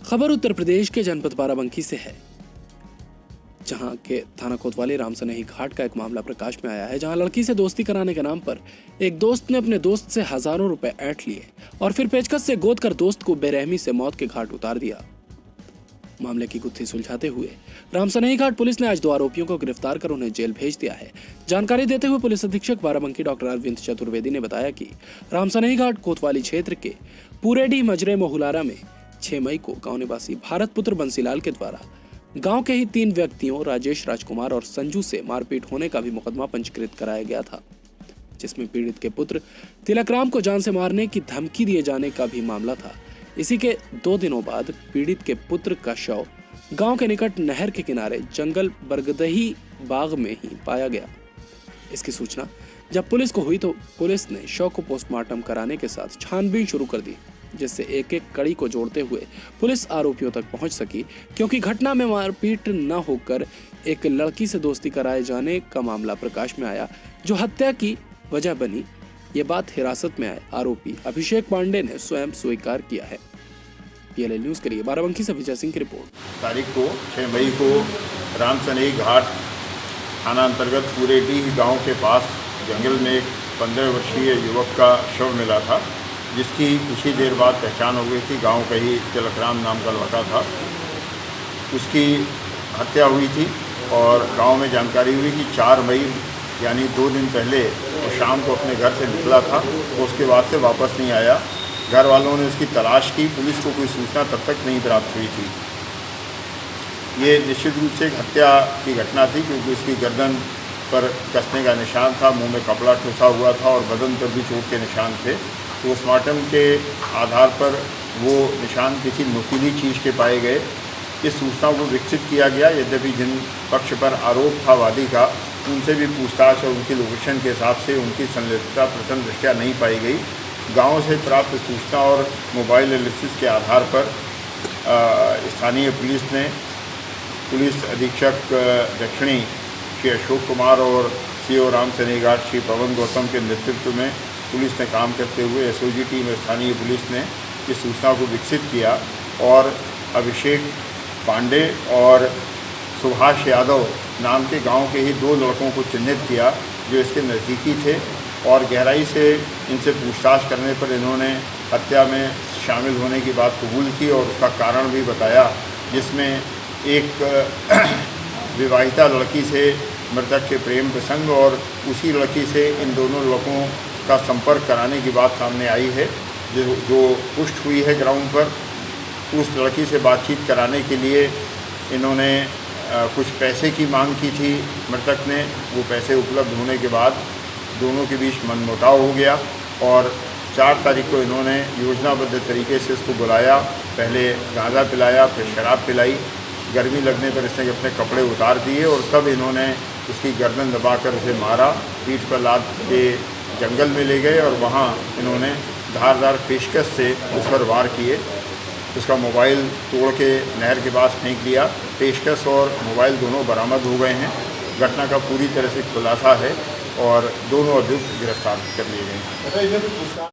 खबर उत्तर प्रदेश के जनपद बाराबंकी से है, जहां के थाना कोतवाली रामसनेही घाट का एक मामला प्रकाश में आया है, जहां लड़की से दोस्ती कराने के नाम पर एक दोस्त ने अपने दोस्त से हजारों रुपए ऐंठ लिए और फिर पेचकस से गोद कर दोस्त को बेरहमी से मौत के घाट उतार दिया। मामले की गुत्थी सुलझाते हुए रामसनेही घाट पुलिस ने आज 2 आरोपियों को गिरफ्तार कर उन्हें जेल भेज दिया है। जानकारी देते हुए पुलिस अधीक्षक बाराबंकी डॉक्टर अरविंद चतुर्वेदी ने बताया कि रामसनेही घाट कोतवाली क्षेत्र के पूरेडी मजरे मोहुलारा में 6 मई को गांव निवासी भारत पुत्र बंसीलाल के द्वारा गांव के ही 3 व्यक्तियों राजेश, राजकुमार और संजू से मारपीट होने का भी मुकदमा पंजीकृत कराया गया था, जिसमें पीड़ित के पुत्र तिलकराम को जान से मारने की धमकी दिए जाने का भी मामला था। इसी के 2 दिनों बाद पीड़ित के पुत्र का शव गांव के निकट नहर के किनारे जंगल बरगदही बाग में ही पाया गया। इसकी सूचना जब पुलिस को हुई तो पुलिस ने शव को पोस्टमार्टम कराने के साथ छानबीन शुरू कर दी, जिससे एक-एक कड़ी को जोड़ते हुए पुलिस आरोपियों तक पहुंच सकी, क्योंकि घटना में मारपीट न होकर एक लड़की से दोस्ती कराए जाने का मामला प्रकाश में आया, जो हत्या की वजह बनी। ये बात हिरासत में आए आरोपी अभिषेक पांडे ने स्वयं स्वीकार किया है। PLL न्यूज के लिए बाराबंकी से विजय सिंह की रिपोर्ट। तारीख को 6 मई को रामसनेही घाट थाना अंतर्गत पूरेडी गांव के पास जंगल में एक 15 वर्षीय युवक का शव मिला था, जिसकी कुछ ही देर बाद पहचान हो गई थी। गांव का ही तिलकराम नाम का लड़का था, उसकी हत्या हुई थी और गांव में जानकारी हुई कि 4 मई यानी 2 दिन पहले वो शाम को अपने घर से निकला था, तो उसके बाद से वापस नहीं आया। घर वालों ने उसकी तलाश की, पुलिस को कोई सूचना तब तक नहीं प्राप्त हुई थी। ये निश्चित रूप से एक हत्या की घटना थी, क्योंकि उसकी गर्दन पर कसने का निशान था, मुंह में कपड़ा ठूसा हुआ था और बदन पर भी चोट के निशान थे। पोस्टमार्टम के आधार पर वो निशान किसी नुकीली चीज़ के पाए गए। इस सूचना को विकसित किया गया, यद्यपि जिन पक्ष पर आरोप था वादी का, उनसे भी पूछताछ और उनकी लोकेशन के हिसाब से उनकी संलिप्तता प्रथम दृष्टया नहीं पाई गई। गांव से प्राप्त सूचना और मोबाइल एनालिसिस के आधार पर स्थानीय पुलिस ने पुलिस अधीक्षक दक्षिणी श्री अशोक कुमार और CO रामसनेही घाट श्री पवन गौतम के नेतृत्व में पुलिस ने काम करते हुए SOG टीम स्थानीय पुलिस ने इस सूचना को विकसित किया और अभिषेक पांडे और सुभाष यादव नाम के गांव के ही 2 लड़कों को चिन्हित किया, जो इसके नज़दीकी थे, और गहराई से इनसे पूछताछ करने पर इन्होंने हत्या में शामिल होने की बात कबूल की और उसका कारण भी बताया, जिसमें एक विवाहिता लड़की से मृतक के प्रेम प्रसंग और उसी लड़की से इन दोनों लड़कों का संपर्क कराने की बात सामने आई है, जो पुष्ट हुई है ग्राउंड पर। उस लड़की से बातचीत कराने के लिए इन्होंने कुछ पैसे की मांग की थी मृतक ने। वो पैसे उपलब्ध होने के बाद दोनों के बीच मनमुटाव हो गया और 4 तारीख को इन्होंने योजनाबद्ध तरीके से उसको बुलाया। पहले गांजा पिलाया, फिर शराब पिलाई। गर्मी लगने पर इसने अपने कपड़े उतार दिए और तब इन्होंने उसकी गर्दन दबाकर उसे मारा, पीठ पर लाद के जंगल में ले गए और वहाँ इन्होंने धारदार पेचकस से उस पर वार किए। उसका मोबाइल तोड़ के नहर के पास फेंक दिया। पेचकस और मोबाइल दोनों बरामद हो गए हैं। घटना का पूरी तरह से खुलासा है और दोनों अभियुक्त गिरफ्तार कर लिए गए हैं।